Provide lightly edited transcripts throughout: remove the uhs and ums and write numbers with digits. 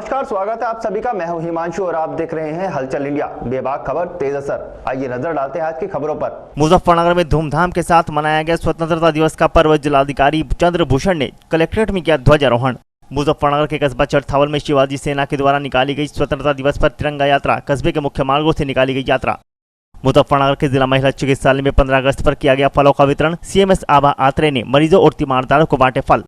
नमस्कार, स्वागत है आप सभी का। मैं हूं हिमांशु और आप देख रहे हैं हलचल इंडिया, बेबाक खबर तेज असर। आइए नजर डालते हैं आज की खबरों पर। मुजफ्फरनगर में धूमधाम के साथ मनाया गया स्वतंत्रता दिवस का पर्व। जिलाधिकारी चंद्रभूषण ने कलेक्ट्रेट में किया ध्वजारोहण। मुजफ्फरनगर के कस्बा चरथावल में शिवाजी सेना के द्वारा निकाली गई स्वतंत्रता दिवस पर तिरंगा यात्रा। कस्बे के मुख्य मार्गों से निकाली गई यात्रा। मुजफ्फरनगर के जिला महिला चिकित्सालय में 15 अगस्त पर किया गया फलों का वितरण। सीएमएस आभा आत्रे ने मरीजों और तीमारदारों को बांटे फल।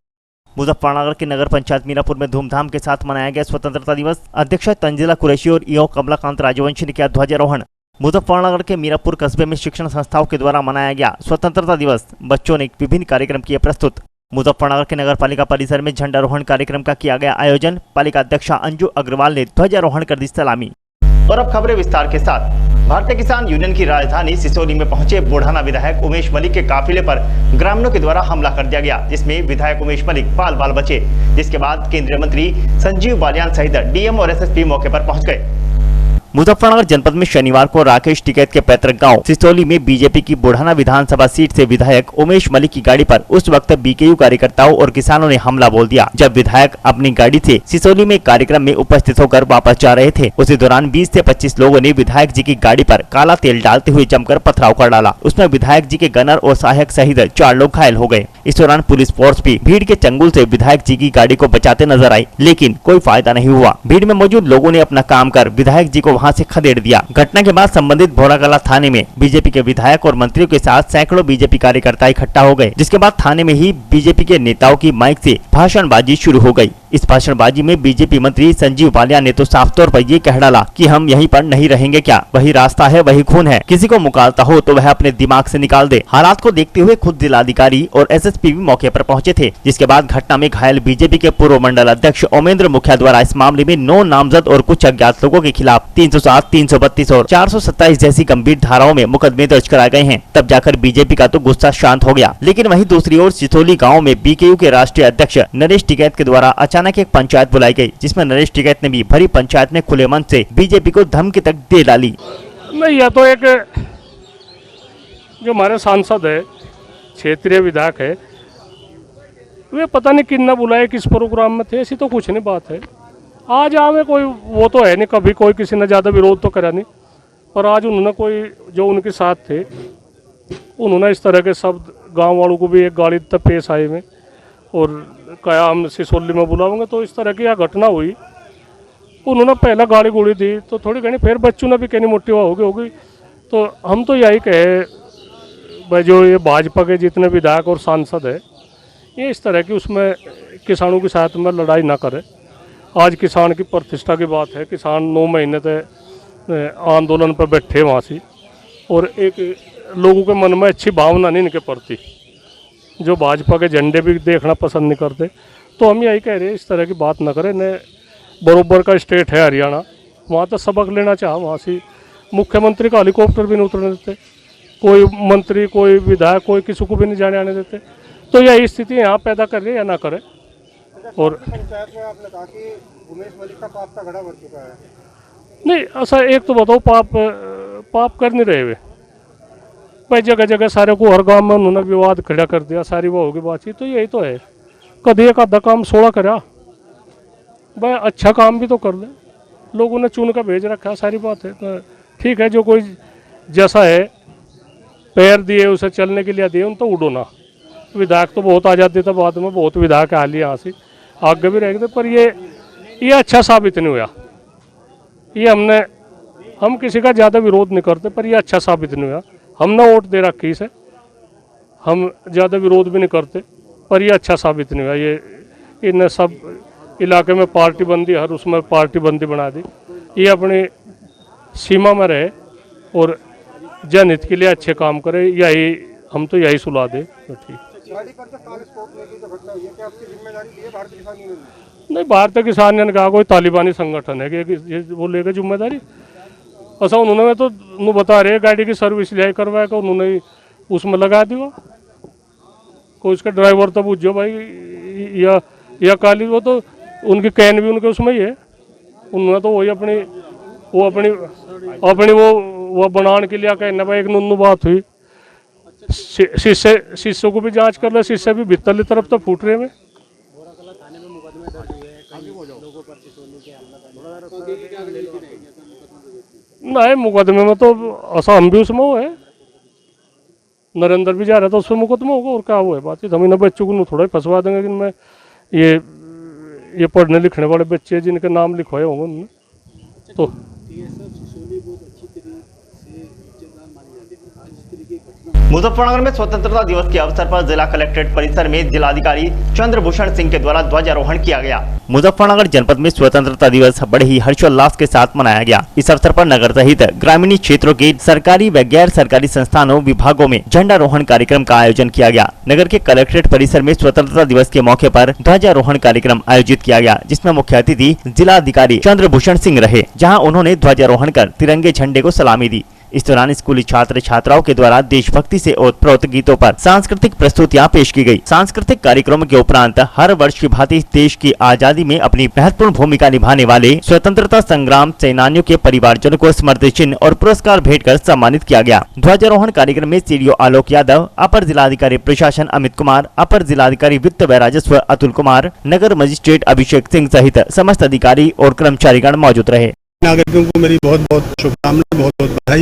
मुजफ्फरनगर के नगर पंचायत मीरापुर में धूमधाम के साथ मनाया गया स्वतंत्रता दिवस। अध्यक्ष तंजिला कुरैशी और ईओ कमलाकांत राजवंशी ने किया ध्वजारोहण। मुजफ्फरनगर के मीरापुर कस्बे में शिक्षण संस्थाओं के द्वारा मनाया गया स्वतंत्रता दिवस। बच्चों ने विभिन्न कार्यक्रम किए प्रस्तुत। मुजफ्फरनगर के नगर पालिका परिसर में झंडारोहण कार्यक्रम का किया गया आयोजन। पालिका अध्यक्षा अंजू अग्रवाल ने ध्वजारोहण कर दी सलामी। और अब खबरें विस्तार के साथ। भारतीय किसान यूनियन की राजधानी सिसोली में पहुंचे बुढ़ाना विधायक उमेश मलिक के काफिले पर ग्रामीणों के द्वारा हमला कर दिया गया, जिसमें विधायक उमेश मलिक बाल बाल बचे। जिसके बाद केंद्रीय मंत्री संजीव बालियान सहित डीएम और एसएसपी मौके पर पहुंच गए। मुजफ्फरनगर जनपद में शनिवार को राकेश टिकैत के पैतृक गांव सिसोली में बीजेपी की बुढ़ाना विधानसभा सीट से विधायक उमेश मलिक की गाड़ी पर उस वक्त बीकेयू कार्यकर्ताओं और किसानों ने हमला बोल दिया। जब विधायक अपनी गाड़ी से सिसोली में कार्यक्रम में उपस्थित होकर वापस जा रहे थे, उसी दौरान 20 से 25 लोगों ने विधायक जी की गाड़ी पर काला तेल डालते हुए जमकर पथराव कर डाला। उसमें विधायक जी के गनर और सहायक सहित 4 लोग घायल हो गए। इस दौरान पुलिस फोर्स भी भीड़ के चंगुल से विधायक जी की गाड़ी को बचाते नजर आई, लेकिन कोई फायदा नहीं हुआ। भीड़ में मौजूद लोगों ने अपना काम कर विधायक जी को वहां से खदेड़ दिया। घटना के बाद संबंधित भोराकला थाने में बीजेपी के विधायक और मंत्रियों के साथ सैकड़ों बीजेपी कार्यकर्ता इकट्ठा हो गए, जिसके बाद थाने में ही बीजेपी के नेताओं की माइक से भाषणबाजी शुरू हो गई। इस भाषणबाजी में बीजेपी मंत्री संजीव बालियान ने तो साफ तौर पर ये कह डाला कि हम यहीं पर नहीं रहेंगे क्या, वही रास्ता है वही खून है, किसी को मुकालता हो तो वह अपने दिमाग से निकाल दे। हालात को देखते हुए खुद जिलाधिकारी और एसएसपी भी मौके पर पहुंचे थे। जिसके बाद घटना में घायल बीजेपी के पूर्व मंडल अध्यक्ष ओमेंद्र मुखिया द्वारा इस मामले में 9 नामजद और कुछ अज्ञात लोगों के खिलाफ 307, 332 और 427 जैसी गंभीर धाराओं में मुकदमे दर्ज कराए गए हैं। तब जाकर बीजेपी का तो गुस्सा शांत हो गया। लेकिन वहीं दूसरी ओर सिसोली गाँव में बीकेयू के राष्ट्रीय अध्यक्ष नरेश टिकैत के द्वारा अचानक एक पंचायत बुलाई गई, जिसमें नरेश टिकैत ने भी भरी पंचायत में खुले मन से बीजेपी को धमकी तक दे डाली। नहीं, यह तो एक जो हमारे सांसद है, क्षेत्रीय विधायक है, वे पता नहीं किन न बुलाए, किस प्रोग्राम में थे, ऐसी तो कुछ नहीं बात है। आज आवे कोई वो तो है नहीं, कभी कोई किसी ने ज़्यादा विरोध तो करा नहीं, पर आज उन्होंने कोई जो उनके साथ थे उन्होंने इस तरह के शब्द गांव वालों को भी एक गाड़ी तक पेश आए में और कहा हम सिसोली में बुलाओगे, तो इस तरह की यह घटना हुई। उन्होंने पहला गाड़ी गुड़ी दी तो थोड़ी घनी, फिर बच्चों ने भी कहनी मोटी होगी। तो हम तो यही कहे भाई, जो ये भाजपा के जितने विधायक और सांसद है, ये इस तरह की उसमें किसानों के साथ में लड़ाई ना करे। आज किसान की प्रतिष्ठा की बात है, किसान 9 महीने तक आंदोलन पर बैठे वहाँ से, और एक लोगों के मन में अच्छी भावना नहीं इनके प्रति, जो भाजपा के झंडे भी देखना पसंद नहीं करते। तो हम यही कह रहे हैं, इस तरह की बात ना करें। न बरोबर का स्टेट है हरियाणा, वहाँ तो सबक लेना चाह। वहाँ से मुख्यमंत्री का हेलीकॉप्टर भी नहीं उतरने देते, कोई मंत्री, कोई विधायक, कोई किसी को भी नहीं जाने आने देते। तो यही स्थिति यहाँ पैदा कर रही है या ना करे। और पंचायत में आपने कहा कि उमेश मलिक का पाप का घड़ा भर चुका है। नहीं, ऐसा एक तो बताओ, पाप कर नहीं रहे वे भाई। जगह जगह सारे को हर गांव में उन्होंने विवाद खड़ा कर दिया, सारी वो होगी बातचीत। तो यही तो है, कभी एक आधा काम 16 करा भाई, अच्छा काम भी तो कर ले। लोगों ने चुन कर भेज रखा, सारी बात है। तो ठीक है, जो कोई जैसा है, पैर दिए उसे चलने के लिए दिए, उन तो उड़ो ना। विधायक तो बहुत आज़ादी था, बाद में बहुत विधायक आ लिए यहाँ से, आगे भी रह गए। पर ये अच्छा साबित नहीं हुआ। ये हम किसी का ज़्यादा विरोध नहीं करते, पर ये अच्छा साबित नहीं हुआ। हमने वोट दे रखी इसे, हम ज़्यादा विरोध भी नहीं करते, पर ये अच्छा साबित नहीं हुआ। ये इन सब इलाके में पार्टी बंदी, हर उसमें पार्टी बंदी बना दी। ये अपनी सीमा में रहे और जनहित के लिए अच्छे काम करे, यही हम तो यही सुलह दे। तो ठीक। नहीं, भारतीय किसान यूनियन कहा कोई तालिबानी संगठन है कि वो लेकर जिम्मेदारी। ऐसा उन्होंने तो बता रहे गाड़ी की सर्विस ले करवाया कर, उन्होंने उसमें लगा दिया। कोई उसका ड्राइवर तो पूछो भाई, या काली, वो तो उनकी कैन भी उनके उसमें ही है। उन्होंने तो वही अपनी वो बनाने के लिए कहना भाई। एक नुन्नू बात हुई, शीशे को भी जांच कर ले, शीशे भी भीतर तरफ तो फूट रहे में। नहीं, मुकदमे में तो ऐसा हम भी उसमें वो है, नरेंद्र भी जा रहा था, उसमें मुकदमा होगा और क्या वो है बात। हम इन बच्चों को थोड़ा ही फंसवा देंगे कि मैं ये पढ़ने लिखने वाले बच्चे जिनके नाम लिखवाए होंगे उन्होंने तो। मुजफ्फरनगर में स्वतंत्रता दिवस के अवसर पर जिला कलेक्ट्रेट परिसर में जिलाधिकारी चंद्रभूषण सिंह के द्वारा ध्वजारोहण किया गया। मुजफ्फरनगर जनपद में स्वतंत्रता दिवस बड़े ही हर्षोल्लास के साथ मनाया गया। इस अवसर पर नगर सहित ग्रामीण क्षेत्रों के सरकारी व गैर सरकारी संस्थानों विभागों में झंडारोहण कार्यक्रम का आयोजन किया गया। नगर के कलेक्ट्रेट परिसर में स्वतंत्रता दिवस के मौके पर ध्वजारोहण कार्यक्रम आयोजित किया गया, जिसमें मुख्य अतिथि जिलाधिकारी चंद्रभूषण सिंह रहे, जहाँ उन्होंने ध्वजारोहण कर तिरंगे झंडे को सलामी दी। इस दौरान स्कूली छात्र छात्राओं के द्वारा देशभक्ति से ओतप्रोत गीतों पर सांस्कृतिक प्रस्तुतियां पेश की गई। सांस्कृतिक कार्यक्रमों के उपरांत हर वर्ष की भांति देश की आजादी में अपनी महत्वपूर्ण भूमिका निभाने वाले स्वतंत्रता संग्राम सेनानियों के परिवारजनों को स्मृति चिन्ह और पुरस्कार भेंट कर सम्मानित किया गया। ध्वजारोहण कार्यक्रम में सीडीओ आलोक यादव, अपर जिलाधिकारी प्रशासन अमित कुमार, अपर जिलाधिकारी वित्त व राजस्व अतुल कुमार, नगर मजिस्ट्रेट अभिषेक सिंह सहित समस्त अधिकारी और कर्मचारीगण मौजूद रहे। नागरिकों को मेरी बहुत बहुत शुभकामनाएं, बहुत बहुत बधाई,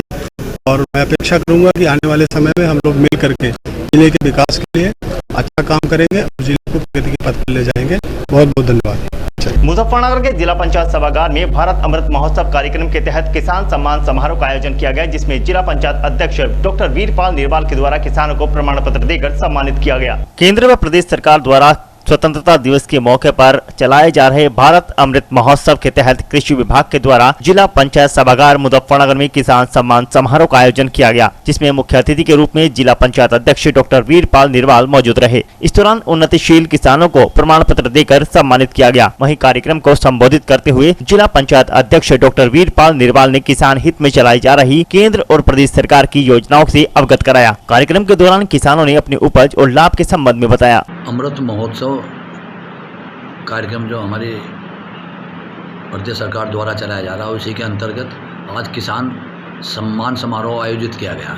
और मैं अपेक्षा करूंगा कि आने वाले समय में हम लोग मिल करके जिले के विकास के लिए अच्छा काम करेंगे और जिले को प्रगति के पथ पर ले जाएंगे। बहुत बहुत धन्यवाद। मुजफ्फरनगर के जिला पंचायत सभागार में भारत अमृत महोत्सव कार्यक्रम के तहत किसान सम्मान समारोह का आयोजन किया गया, जिसमें जिला पंचायत अध्यक्ष डॉक्टर वीरपाल निरवाल के द्वारा किसानों को प्रमाण पत्र देकर सम्मानित किया गया। केंद्र व प्रदेश सरकार द्वारा स्वतंत्रता दिवस के मौके पर चलाए जा रहे भारत अमृत महोत्सव के तहत कृषि विभाग के द्वारा जिला पंचायत सभागार मुजफ्फरनगर में किसान सम्मान समारोह का आयोजन किया गया, जिसमें मुख्य अतिथि के रूप में जिला पंचायत अध्यक्ष डॉक्टर वीरपाल निरवाल मौजूद रहे। इस दौरान उन्नतिशील किसानों को प्रमाण पत्र देकर सम्मानित किया गया। वहीं कार्यक्रम को संबोधित करते हुए जिला पंचायत अध्यक्ष डॉक्टर वीरपाल निरवाल ने किसान हित में चलाई जा रही केंद्र और प्रदेश सरकार की योजनाओं से अवगत कराया। कार्यक्रम के दौरान किसानों ने अपनी उपज और लाभ के संबंध में बताया। अमृत महोत्सव कार्यक्रम जो हमारी प्रदेश सरकार द्वारा चलाया जा रहा है, उसी के अंतर्गत आज किसान सम्मान समारोह आयोजित किया गया।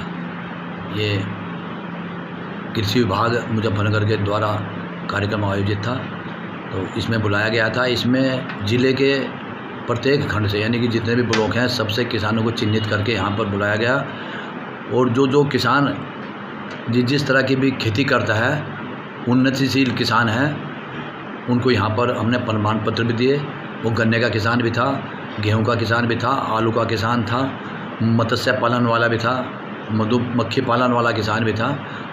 ये कृषि विभाग मुजफ्फरनगर के द्वारा कार्यक्रम आयोजित था, तो इसमें बुलाया गया था। इसमें जिले के प्रत्येक खंड से, यानी कि जितने भी ब्लॉक हैं, सबसे किसानों को चिन्हित करके यहाँ पर बुलाया गया, और जो किसान जिस तरह की भी खेती करता है, उन्नतिशील किसान हैं, उनको यहाँ पर हमने प्रमाण पत्र भी दिए। वो गन्ने का किसान भी था, गेहूं का किसान भी था, आलू का किसान था, मत्स्य पालन वाला भी था, मधुमक्खी पालन वाला किसान भी था,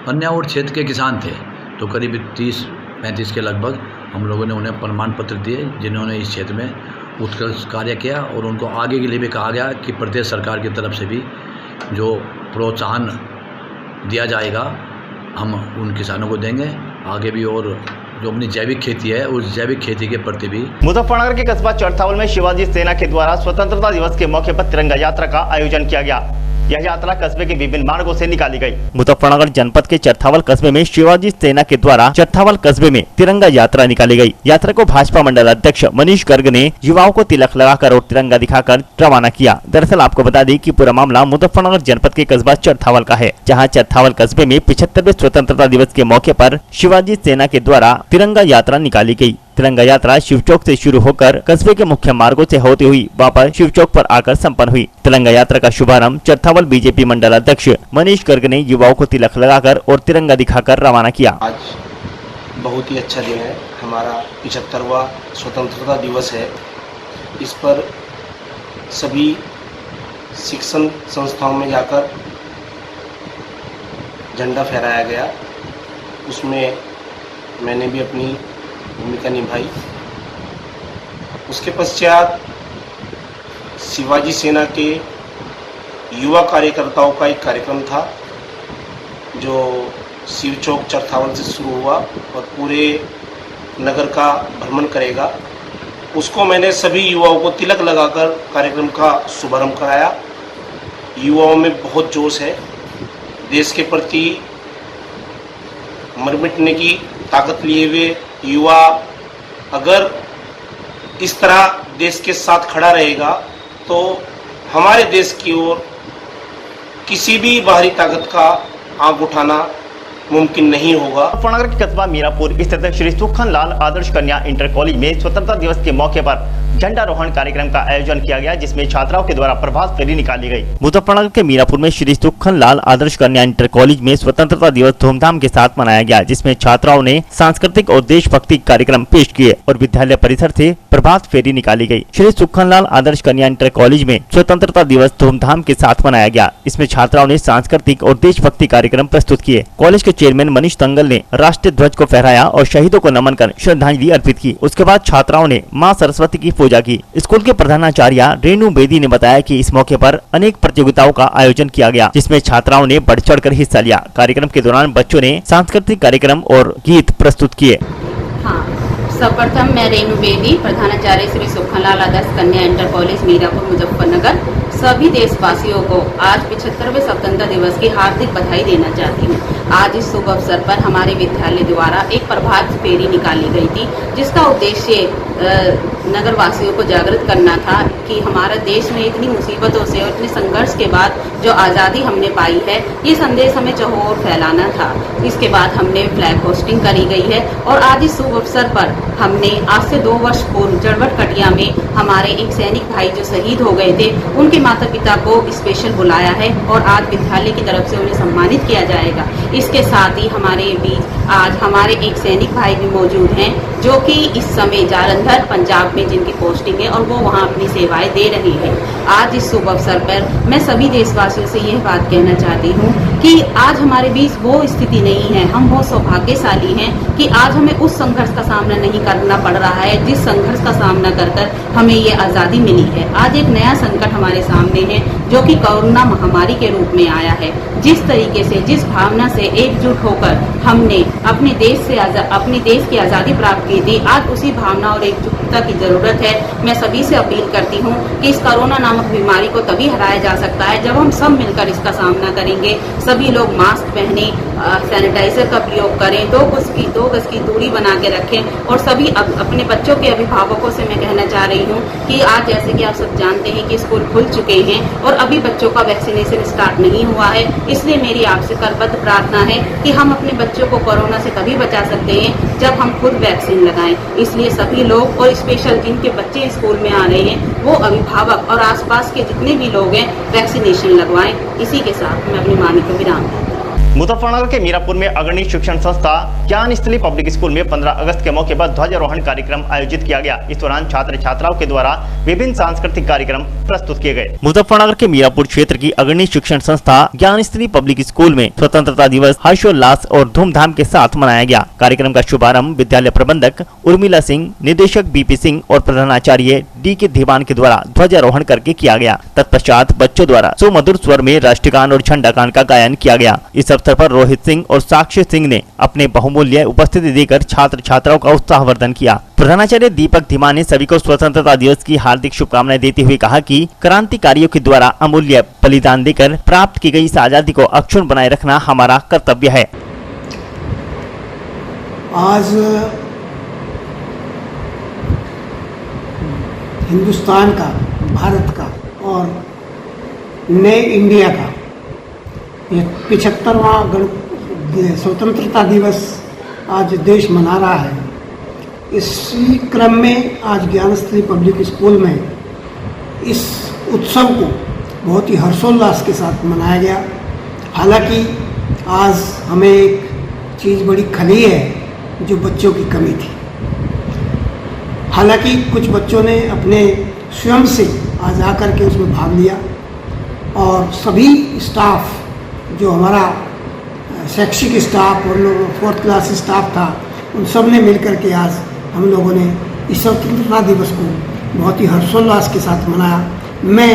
अन्य और क्षेत्र के किसान थे। तो करीब 30-35 के लगभग हम लोगों ने उन्हें प्रमाण पत्र दिए, जिन्होंने इस क्षेत्र में उत्कृष्ट कार्य किया, और उनको आगे के लिए भी कहा गया कि प्रदेश सरकार की तरफ से भी जो प्रोत्साहन दिया जाएगा हम उन किसानों को देंगे। आगे भी और जो अपनी जैविक खेती है, उस जैविक खेती के प्रति भी। मुजफ्फरनगर के कस्बा चरथावल में शिवाजी सेना के द्वारा स्वतंत्रता दिवस के मौके पर तिरंगा यात्रा का आयोजन किया गया। यह यात्रा कस्बे के विभिन्न मार्गों से निकाली गई। मुजफ्फरनगर जनपद के चरथावल कस्बे में शिवाजी सेना के द्वारा चरथावल कस्बे में तिरंगा यात्रा निकाली गई। यात्रा को भाजपा मंडल अध्यक्ष मनीष गर्ग ने युवाओं को तिलक लगाकर और तिरंगा दिखाकर रवाना किया। दरअसल आपको बता दें कि पूरा मामला मुजफ्फरनगर जनपद के कस्बा चरथावल का है, जहाँ चरथावल कस्बे में 75वें स्वतंत्रता दिवस के मौके पर शिवाजी सेना के द्वारा तिरंगा यात्रा निकाली गई। तिरंगा यात्रा शिवचौक से शुरू होकर कस्बे के मुख्य मार्गों से होती हुई वापस शिवचौक पर आकर संपन्न हुई। तिरंगा यात्रा का शुभारंभ चरथावल बीजेपी मंडल अध्यक्ष मनीष गर्ग ने युवाओं को तिलक लगाकर और तिरंगा दिखाकर रवाना किया। आज बहुत ही अच्छा दिन है, हमारा 75वां स्वतंत्रता दिवस है। इस पर सभी शिक्षण संस्थाओं में जाकर झंडा फहराया गया, उसमें मैंने भी अपनी भूमिका निभाई। उसके पश्चात शिवाजी सेना के युवा कार्यकर्ताओं का एक कार्यक्रम था, जो शिव चौक चरथावल से शुरू हुआ और पूरे नगर का भ्रमण करेगा। उसको मैंने सभी युवाओं को तिलक लगाकर कार्यक्रम का शुभारंभ कराया। युवाओं में बहुत जोश है, देश के प्रति मर मिटने की ताकत लिए हुए युवा अगर इस तरह देश के साथ खड़ा रहेगा तो हमारे देश की ओर किसी भी बाहरी ताकत का आंख उठाना मुमकिन नहीं होगा। मुजफ्फरनगर के कस्बा मीरापुर स्थित श्री सुखन लाल आदर्श कन्या इंटर कॉलेज में स्वतंत्रता दिवस के मौके पर झंडारोहण कार्यक्रम का आयोजन किया गया, जिसमें छात्राओं के द्वारा प्रभात फेरी निकाली गई। मुजफ्फरनगर के मीरापुर में श्री सुखनलाल आदर्श कन्या इंटर कॉलेज में स्वतंत्रता दिवस धूमधाम के साथ मनाया गया, जिसमें छात्राओं ने सांस्कृतिक और देशभक्ति कार्यक्रम पेश किए और विद्यालय परिसर से प्रभात फेरी निकाली गई। श्री सुखनलाल आदर्श कन्या इंटर कॉलेज में स्वतंत्रता दिवस धूमधाम के साथ मनाया गया। इसमें छात्राओं ने सांस्कृतिक और देशभक्ति कार्यक्रम प्रस्तुत किए। कॉलेज के चेयरमैन मनीष दंगल ने राष्ट्रीय ध्वज को फहराया और शहीदों को नमन कर श्रद्धांजलि अर्पित की। उसके बाद छात्राओं ने मां सरस्वती की पूजा की। स्कूल के प्रधानाचार्य रेणु बेदी ने बताया कि इस मौके पर अनेक प्रतियोगिताओं का आयोजन किया गया, जिसमें छात्राओं ने बढ़ चढ़कर हिस्सा लिया। कार्यक्रम के दौरान बच्चों ने सांस्कृतिक कार्यक्रम और गीत प्रस्तुत किए। सर्वप्रथम मैं रेणु बेदी, प्रधानाचार्य श्री सुखनलाल आदर्श कन्या इंटर कॉलेज मीरापुर मुजफ्फरनगर, सभी देशवासियों को आज 75वें स्वतंत्रता दिवस की हार्दिक बधाई देना चाहती हूँ। आज इस शुभ अवसर पर हमारे विद्यालय द्वारा एक प्रभात फेरी निकाली गई थी, जिसका उद्देश्य नगर वासियों को जागृत करना था कि हमारा देश में इतनी मुसीबतों से और इतने संघर्ष के बाद जो आज़ादी हमने पाई है, ये संदेश हमें चहुओर फैलाना था। इसके बाद हमने फ्लैग होस्टिंग करी गई है और आज इस शुभ अवसर पर हमने आज से 2 वर्ष पूर्व जड़वट कटिया में हमारे एक सैनिक भाई जो शहीद हो गए थे, उनके माता पिता को स्पेशल बुलाया है और आज विद्यालय की तरफ से उन्हें सम्मानित किया जाएगा। इसके साथ ही हमारे बीच आज हमारे एक सैनिक भाई भी मौजूद हैं, जो कि इस समय जालंधर पंजाब में जिनकी पोस्टिंग है और वो वहाँ अपनी सेवाएं दे रहे हैं। आज इस शुभ अवसर पर मैं सभी देशवासियों से यह बात कहना चाहती हूँ कि आज हमारे बीच वो स्थिति नहीं है। हम बहुत सौभाग्यशाली हैं कि आज हमें उस संघर्ष का सामना नहीं करना पड़ रहा है जिस संघर्ष का सामना कर हमें ये आज़ादी मिली है। आज एक नया संकट हमारे सामने है, जो कि कोरोना महामारी के रूप में आया है। जिस तरीके से, जिस भावना से एकजुट होकर हमने अपने देश की आज़ादी प्राप्त की थी, आज उसी भावना और एकजुटता की जरूरत है। मैं सभी से अपील करती हूँ कि इस कोरोना नामक बीमारी को तभी हराया जा सकता है जब हम सब मिलकर इसका सामना करेंगे। सभी लोग मास्क पहने, सैनिटाइजर का प्रयोग करें, 2 गज की दूरी बना के रखें और सभी अपने बच्चों के अभिभावकों से मैं कहना चाह रही हूँ कि आज जैसे कि आप सब जानते हैं कि स्कूल खुल चुके हैं और अभी बच्चों का वैक्सीनेशन स्टार्ट नहीं हुआ है, इसलिए मेरी आपसे करबद्ध प्रार्थना है कि हम अपने बच्चों को कोरोना से तभी बचा सकते हैं जब हम खुद वैक्सीन लगाएं। इसलिए सभी लोग और स्पेशल जिनके बच्चे स्कूल में आ रहे हैं, वो अभिभावक और आसपास के जितने भी लोग हैं वैक्सीनेशन लगवाएं। इसी के साथ मैं अपनी वाणी को विराम दूं। मुजफ्फरनगर के मीरापुर में अग्रणी शिक्षण संस्था ज्ञानस्थली पब्लिक स्कूल में 15 अगस्त के मौके पर ध्वजारोहण कार्यक्रम आयोजित किया गया। इस दौरान छात्र छात्राओं के द्वारा विभिन्न सांस्कृतिक कार्यक्रम प्रस्तुत किए गए। मुजफ्फरनगर के मीरापुर क्षेत्र की अग्रणी शिक्षण संस्था ज्ञानस्थली पब्लिक स्कूल में स्वतंत्रता दिवस हर्षोल्लास और धूमधाम के साथ मनाया गया। कार्यक्रम का शुभारंभ विद्यालय प्रबंधक उर्मिला सिंह, निदेशक बीपी सिंह और प्रधानाचार्य डी.के. धीमान के द्वारा ध्वजारोहण करके किया गया। तत्पश्चात बच्चों द्वारा सुमधुर स्वर में राष्ट्रगान और झंडा गान का गायन किया गया। इस अवसर पर रोहित सिंह और साक्षी सिंह ने अपने बहुमूल्य उपस्थिति देकर छात्र छात्राओं का उत्साहवर्धन किया। प्रधानाचार्य दीपक धीमान ने सभी को स्वतंत्रता दिवस की हार्दिक शुभकामनाएं देते हुए कहा कि क्रांतिकारियों के द्वारा अमूल्य बलिदान देकर प्राप्त की गई इस आजादी को अक्षुण्ण बनाए रखना हमारा कर्तव्य है। आज हिंदुस्तान का, भारत का और नए इंडिया का 75वां स्वतंत्रता दिवस आज देश मना रहा है। इसी क्रम में आज ज्ञानस्थली पब्लिक स्कूल में इस उत्सव को बहुत ही हर्षोल्लास के साथ मनाया गया। हालांकि आज हमें एक चीज़ बड़ी खली है जो बच्चों की कमी थी। हालांकि कुछ बच्चों ने अपने स्वयं से आज आकर के उसमें भाग लिया और सभी स्टाफ, जो हमारा शैक्षिक स्टाफ और 4th क्लास स्टाफ था, उन सब ने मिलकर के आज हम लोगों ने इस स्वतंत्रता दिवस को बहुत ही हर्षोल्लास के साथ मनाया। मैं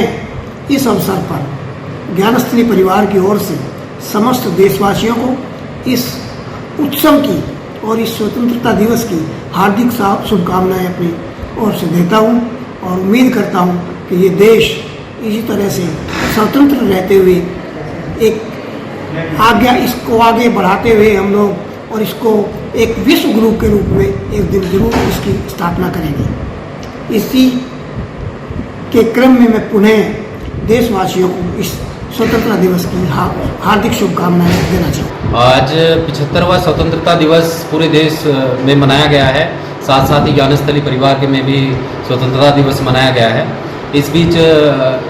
इस अवसर पर ज्ञानस्थली परिवार की ओर से समस्त देशवासियों को इस उत्सव की और इस स्वतंत्रता दिवस की हार्दिक शुभकामनाएं अपनी ओर से देता हूं और उम्मीद करता हूं कि ये देश इसी तरह से स्वतंत्र रहते हुए इसको आगे बढ़ाते हुए हम लोग और इसको एक विश्व गुरु के रूप में एक दिन जरूर इसकी स्थापना करेंगे। इसी के क्रम में मैं पुनः देशवासियों को इस स्वतंत्रता दिवस की हार्दिक शुभकामनाएं देना चाहूँगा। आज 75वां स्वतंत्रता दिवस पूरे देश में मनाया गया है। साथ साथ ही ज्ञानस्थली परिवार के में भी स्वतंत्रता दिवस मनाया गया है। इस बीच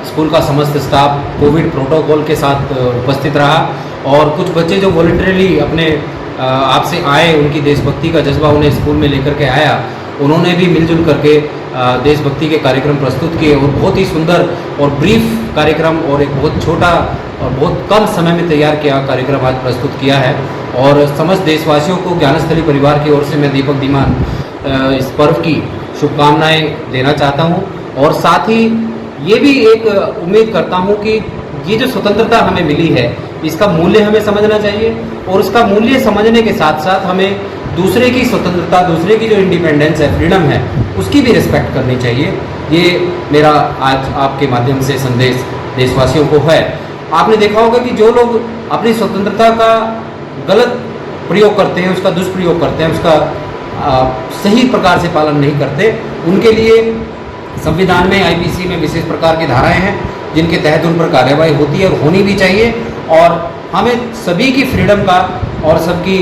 स्कूल का समस्त स्टाफ कोविड प्रोटोकॉल के साथ उपस्थित रहा और कुछ बच्चे जो वॉलंटरीली अपने आप से आए, उनकी देशभक्ति का जज्बा उन्हें स्कूल में लेकर के आया, उन्होंने भी मिलजुल करके देशभक्ति के कार्यक्रम प्रस्तुत किए और बहुत ही सुंदर और ब्रीफ कार्यक्रम और एक बहुत छोटा और बहुत कम समय में तैयार किया कार्यक्रम आज प्रस्तुत किया है। और समस्त देशवासियों को ज्ञानस्थली परिवार की ओर से मैं दीपक धीमान इस पर्व की शुभकामनाएं देना चाहता हूं और साथ ही ये भी एक उम्मीद करता हूं कि ये जो स्वतंत्रता हमें मिली है इसका मूल्य हमें समझना चाहिए और उसका मूल्य समझने के साथ साथ हमें दूसरे की स्वतंत्रता, दूसरे की जो इंडिपेंडेंस है, फ्रीडम है, उसकी भी रिस्पेक्ट करनी चाहिए। ये मेरा आज आपके माध्यम से संदेश देशवासियों को है। आपने देखा होगा कि जो लोग अपनी स्वतंत्रता का गलत प्रयोग करते हैं, उसका दुष्प्रयोग करते हैं, उसका सही प्रकार से पालन नहीं करते, उनके लिए संविधान में, आईपीसी में विशेष प्रकार की धाराएं हैं जिनके तहत उन पर कार्रवाई होती है और होनी भी चाहिए। और हमें सभी की फ्रीडम का और सबकी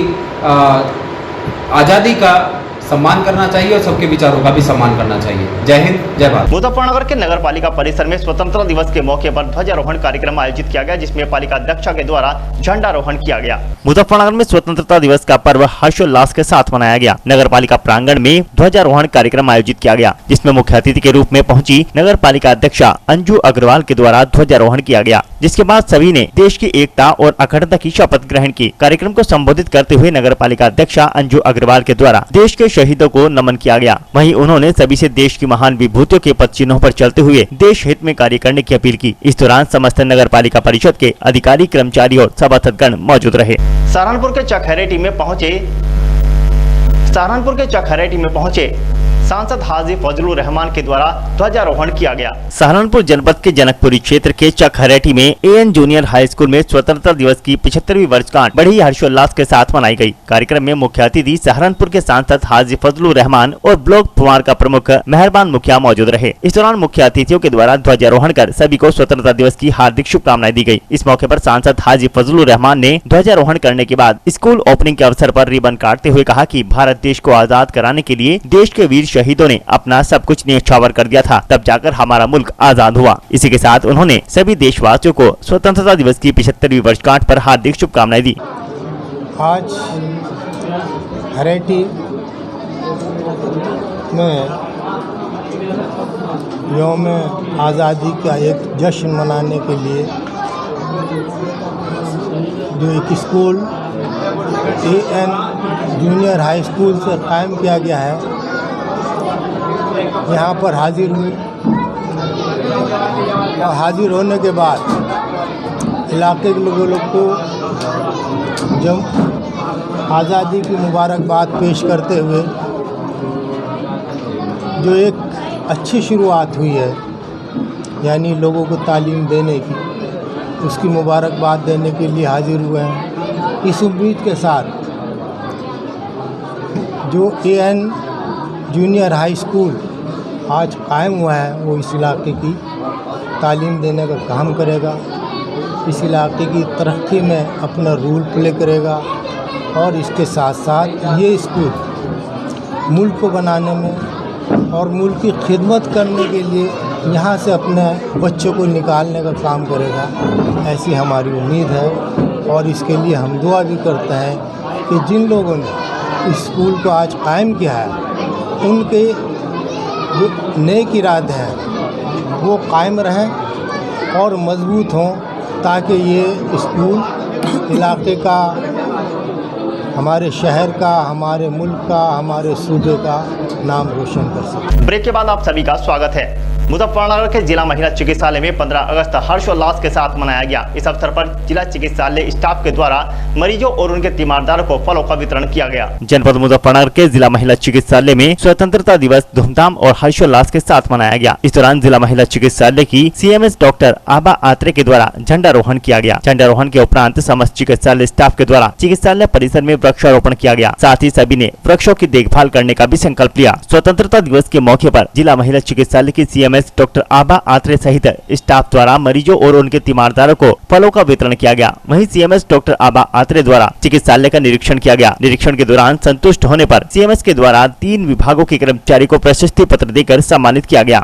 आज़ादी का सम्मान करना चाहिए और सबके विचारों का भी सम्मान करना चाहिए। जय हिंद, जय भारत। मुजफ्फरनगर के नगर पालिका परिसर में स्वतंत्रता दिवस के मौके पर ध्वजारोहण कार्यक्रम आयोजित किया गया, जिसमें पालिका अध्यक्ष के द्वारा झंडारोहण किया गया। मुजफ्फरनगर में स्वतंत्रता दिवस का पर्व हर्षोल्लास के साथ मनाया गया। नगर पालिका प्रांगण में ध्वजारोहण कार्यक्रम आयोजित किया गया, जिसमें मुख्य अतिथि के रूप में पहुंची नगर पालिका अध्यक्षा अंजू अग्रवाल के द्वारा ध्वजारोहण किया गया, जिसके बाद सभी ने देश की एकता और अखंडता की शपथ ग्रहण की। कार्यक्रम को संबोधित करते हुए नगर पालिका अध्यक्षा अंजू अग्रवाल के द्वारा देश के शहीदों को नमन किया गया। वहीं उन्होंने सभी से देश की महान विभूतियों के पद चिन्हों पर चलते हुए देश हित में कार्य करने की अपील की। इस दौरान समस्त नगर पालिका परिषद के अधिकारी, कर्मचारी और सभासदगण मौजूद रहे। सहारनपुर के चकहरेटी में पहुंचे सांसद हाजी फजलुर रहमान के द्वारा ध्वजारोहण किया गया। सहारनपुर जनपद के जनकपुरी क्षेत्र के चकहरेटी में एएन जूनियर हाई स्कूल में स्वतंत्रता दिवस की 75वीं वर्षगांठ बड़ी हर्षोल्लास के साथ मनाई गई। कार्यक्रम में मुख्य अतिथि सहारनपुर के सांसद हाजी फजलुर रहमान और ब्लॉक पुवार का प्रमुख मेहरबान मुखिया मौजूद रहे। इस दौरान मुख्य अतिथियों के द्वारा ध्वजारोहण कर सभी को स्वतंत्रता दिवस की हार्दिक शुभकामनाएं दी गयी। इस मौके पर सांसद हाजी फजलुर रहमान ने ध्वजारोहण करने के बाद स्कूल ओपनिंग के अवसर पर रिबन काटते हुए कहा कि भारत देश को आजाद कराने के लिए देश के वीर शहीदों ने अपना सब कुछ न्यौछावर कर दिया था, तब जाकर हमारा मुल्क आजाद हुआ। इसी के साथ उन्होंने सभी देशवासियों को स्वतंत्रता दिवस की 75वीं वर्षगांठ पर हार्दिक शुभकामनाएं दी। आज हरेटी में यौम आज़ादी का एक जश्न मनाने के लिए जो एक school A N junior high school से कायम किया गया है, यहाँ पर हाजिर हुई और हाजिर होने के बाद इलाके के लोगों को जब आज़ादी की मुबारकबाद पेश करते हुए जो एक अच्छी शुरुआत हुई है, यानी लोगों को तालीम देने की, उसकी मुबारकबाद देने के लिए हाजिर हुए हैं। इस उम्मीद के साथ जो एएन जूनियर हाई स्कूल आज कायम हुआ है, वो इस इलाके की तालीम देने का काम करेगा, इस इलाके की तरक्की में अपना रोल प्ले करेगा और इसके साथ साथ ये स्कूल मुल्क को बनाने में और मुल्क की खिदमत करने के लिए यहाँ से अपने बच्चों को निकालने का काम करेगा, ऐसी हमारी उम्मीद है। और इसके लिए हम दुआ भी करते हैं कि जिन लोगों ने इस स्कूल को आज कायम किया है, उनके जो नेक इरादे हैं वो कायम रहें और मजबूत हों, ताकि ये स्कूल इलाके का, हमारे शहर का, हमारे मुल्क का, हमारे सूबे का नाम रोशन कर सके। ब्रेक के बाद आप सभी का स्वागत है। मुजफ्फरनगर के जिला महिला चिकित्सालय में 15 अगस्त हर्षोल्लास के साथ मनाया गया। इस अवसर पर जिला चिकित्सालय स्टाफ के द्वारा मरीजों और उनके तीमारदारों को फलों का वितरण किया गया। जनपद मुजफ्फरनगर के जिला महिला चिकित्सालय में स्वतंत्रता दिवस धूमधाम और हर्षोल्लास के साथ मनाया गया। इस दौरान जिला महिला चिकित्सालय की CMS डॉक्टर आबा आत्रे के द्वारा झंडारोहण किया गया। झंडारोहण के उपरांत समस्त चिकित्सालय स्टाफ के द्वारा चिकित्सालय परिसर में वृक्षारोपण किया गया। साथ ही सभी ने वृक्षों की देखभाल करने का भी संकल्प लिया। स्वतंत्रता दिवस के मौके पर जिला महिला चिकित्सालय की CMS सीएमएस डॉक्टर आबा आत्रे सहित स्टाफ द्वारा मरीजों और उनके तीमारदारों को फलों का वितरण किया गया। वहीं सीएमएस डॉक्टर आबा आत्रे द्वारा चिकित्सालय का निरीक्षण किया गया। निरीक्षण के दौरान संतुष्ट होने पर सीएमएस के द्वारा 3 विभागों के कर्मचारी को प्रशस्ति पत्र देकर सम्मानित किया गया।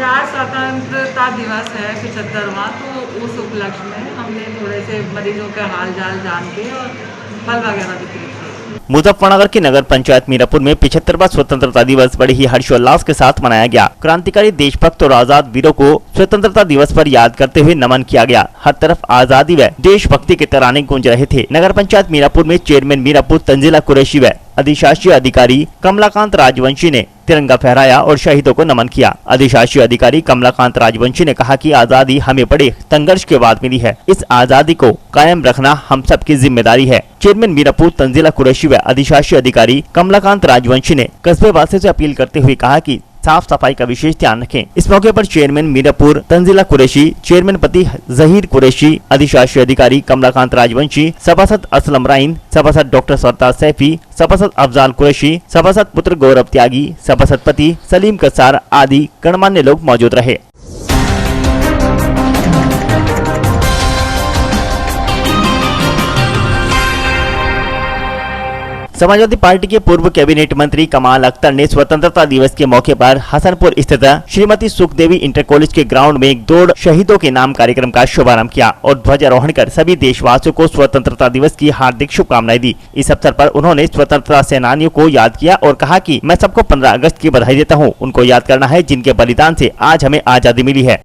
आज स्वतंत्रता दिवस है 75वां, तो उस उपलक्ष्य में हमने थोड़े से मरीजों का हाल चाल जान के और फल वगैरह वितरित किए। मुजफ्फरनगर की नगर पंचायत मीरापुर में 75वां स्वतंत्रता दिवस बड़े ही हर्षोल्लास के साथ मनाया गया। क्रांतिकारी देशभक्त और आजाद वीरों को स्वतंत्रता दिवस पर याद करते हुए नमन किया गया। हर तरफ आजादी व देशभक्ति के तराने गूंज रहे थे। नगर पंचायत मीरापुर में चेयरमैन मीरापुर तंजीला कुरैशी व अधिशासी अधिकारी कमलाकांत राजवंशी ने तिरंगा फहराया और शहीदों को नमन किया। अधिशासी अधिकारी कमलाकांत राजवंशी ने कहा कि आजादी हमें बड़े संघर्ष के बाद मिली है। इस आजादी को कायम रखना हम सबकी जिम्मेदारी है। चेयरमैन मीरापुर तंजीला कुरैशी व अधिशासी अधिकारी कमलाकांत राजवंशी ने कस्बे वासियों से अपील करते हुए कहा कि साफ सफाई का विशेष ध्यान रखें। इस मौके पर चेयरमैन मीरापुर तंजीला कुरैशी, चेयरमैन पति जहीर कुरैशी, अधिशासी अधिकारी कमलाकांत राजवंशी, सभासद असलम राइन, सभासद डॉक्टर सरताज सैफी, सभासद अफजाल कुरैशी, सभासद पुत्र गौरव त्यागी, सभासद पति सलीम कसार आदि गणमान्य लोग मौजूद रहे। समाजवादी पार्टी के पूर्व कैबिनेट मंत्री कमाल अख्तर ने स्वतंत्रता दिवस के मौके पर हसनपुर स्थित श्रीमती सुखदेवी इंटर कॉलेज के ग्राउंड में एक दौड़ शहीदों के नाम कार्यक्रम का शुभारंभ किया और ध्वजारोहण कर सभी देशवासियों को स्वतंत्रता दिवस की हार्दिक शुभकामनाएं दी। इस अवसर पर उन्होंने स्वतंत्रता सेनानियों को याद किया और कहा कि मैं सबको 15 अगस्त की बधाई देता हूँ। उनको याद करना है जिनके बलिदान से आज हमें आजादी मिली है।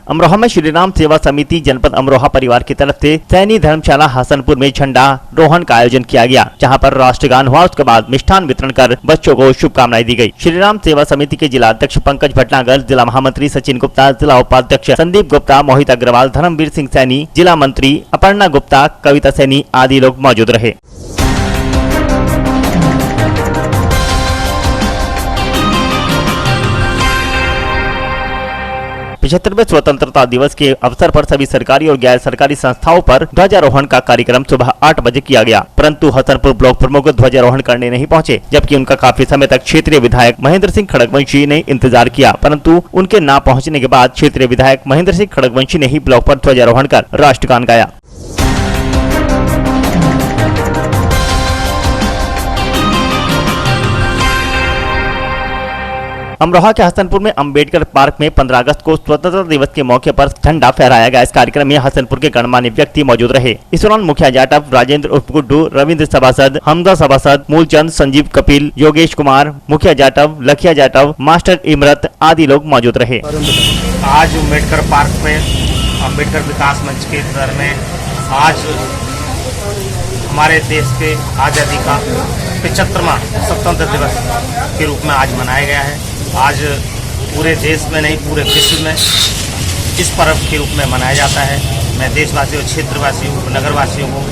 अमरोहा में श्रीराम सेवा समिति जनपद अमरोहा परिवार की तरफ से सैनी धर्मशाला हसनपुर में झंडा रोहण का आयोजन किया गया, जहां पर राष्ट्रगान हुआ। उसके बाद मिष्ठान वितरण कर बच्चों को शुभकामनाएं दी गई। श्रीराम सेवा समिति के जिला अध्यक्ष पंकज भटनागर, जिला महामंत्री सचिन गुप्ता, जिला उपाध्यक्ष संदीप गुप्ता, मोहित अग्रवाल, धर्मवीर सिंह सैनी, जिला मंत्री अपर्णा गुप्ता, कविता सैनी आदि लोग मौजूद रहे। 75वें स्वतंत्रता दिवस के अवसर पर सभी सरकारी और गैर सरकारी संस्थाओं पर ध्वजारोहण का कार्यक्रम सुबह 8 बजे किया गया, परंतु हसनपुर ब्लॉक प्रमुख ध्वजारोहण करने नहीं पहुंचे, जबकि उनका काफी समय तक क्षेत्रीय विधायक महेंद्र सिंह खड़गवंशी ने इंतजार किया, परंतु उनके न पहुंचने के बाद क्षेत्रीय विधायक महेंद्र सिंह खड़गवंशी ने ही ब्लॉक पर ध्वजारोहण कर राष्ट्रगान गाया। अमरोहा के हसनपुर में अंबेडकर पार्क में 15 अगस्त को स्वतंत्रता दिवस के मौके पर झंडा फहराया गया। इस कार्यक्रम में हसनपुर के गणमान्य व्यक्ति मौजूद रहे। इस दौरान मुखिया जाटव, राजेंद्र उर्फ गुड्डू, रविंद्र सभासद, हमजा सभासद, मूलचंद, संजीव कपिल, योगेश कुमार, मुखिया जाटव, लखिया जाटव, मास्टर इमरत आदि लोग मौजूद रहे। आज अम्बेडकर पार्क में अम्बेडकर विकास मंच के दर में आज हमारे देश के आज़ादी का 75वां स्वतंत्रता दिवस के रूप में आज मनाया गया है। आज पूरे देश में नहीं पूरे विश्व में इस पर्व के रूप में मनाया जाता है। मैं देशवासियों, क्षेत्रवासियों, नगरवासियों को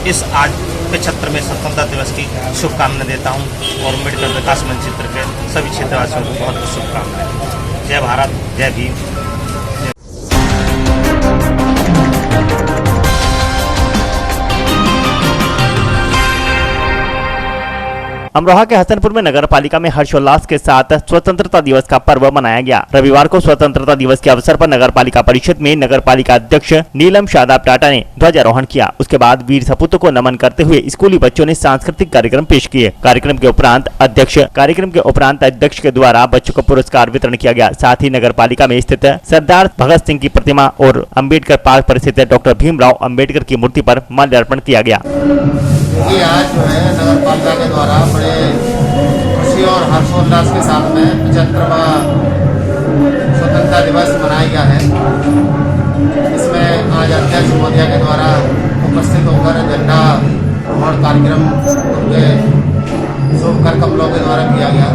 इस आज 75वें स्वतंत्रता दिवस की शुभकामनाएं देता हूं और अम्बेडकर विकास मंच क्षेत्र के सभी क्षेत्रवासियों को बहुत बहुत शुभकामनाएं। जय भारत, जय भीम। अमरोहा के हसनपुर में नगर पालिका में हर्षोल्लास के साथ स्वतंत्रता दिवस का पर्व मनाया गया। रविवार को स्वतंत्रता दिवस के अवसर पर नगर पालिका परिषद में नगर पालिका अध्यक्ष नीलम शादाब टाटा ने ध्वजारोहण किया। उसके बाद वीर सपूतों को नमन करते हुए स्कूली बच्चों ने सांस्कृतिक कार्यक्रम पेश किए। कार्यक्रम के उपरांत अध्यक्ष के द्वारा बच्चों को पुरस्कार वितरण किया गया। साथ ही नगर पालिका में स्थित सरदार भगत सिंह की प्रतिमा और अम्बेडकर पार्क पर स्थित डॉक्टर भीमराव अम्बेडकर की मूर्ति पर माल्यार्पण किया गया। आज जो है नगर पालिका के द्वारा बड़े खुशी और हर्षोल्लास के साथ में 75वां स्वतंत्रता दिवस मनाया गया है। इसमें आज अध्यक्ष महोदया के द्वारा उपस्थित होकर झंडा रोहण कार्यक्रम उनके शुभ कर कमलों के द्वारा किया गया।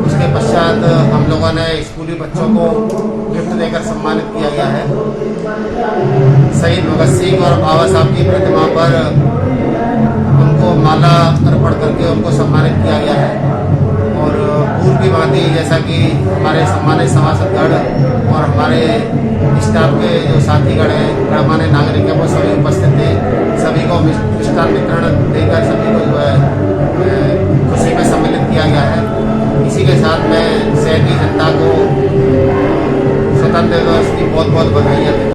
उसके पश्चात हम लोगों ने स्कूली बच्चों को गिफ्ट देकर सम्मानित किया गया है। शहीद भगत सिंह और बाबा साहब की प्रतिमा पर उनको माला अर्पण करके उनको सम्मानित किया गया है और पूर्व की भांति जैसा कि हमारे सम्मानित सभासदगण और हमारे स्टाफ के जो साथीगण हैं, गणमान्य नागरिक हैं, वो सभी उपस्थित थे। सभी को मिष्टान वितरण देकर सभी को जो है खुशी में सम्मिलित किया गया है। इसी के साथ मैं शहर की जनता को स्वतंत्रता दिवस की बहुत बहुत बधाइयाँ देता हूँ।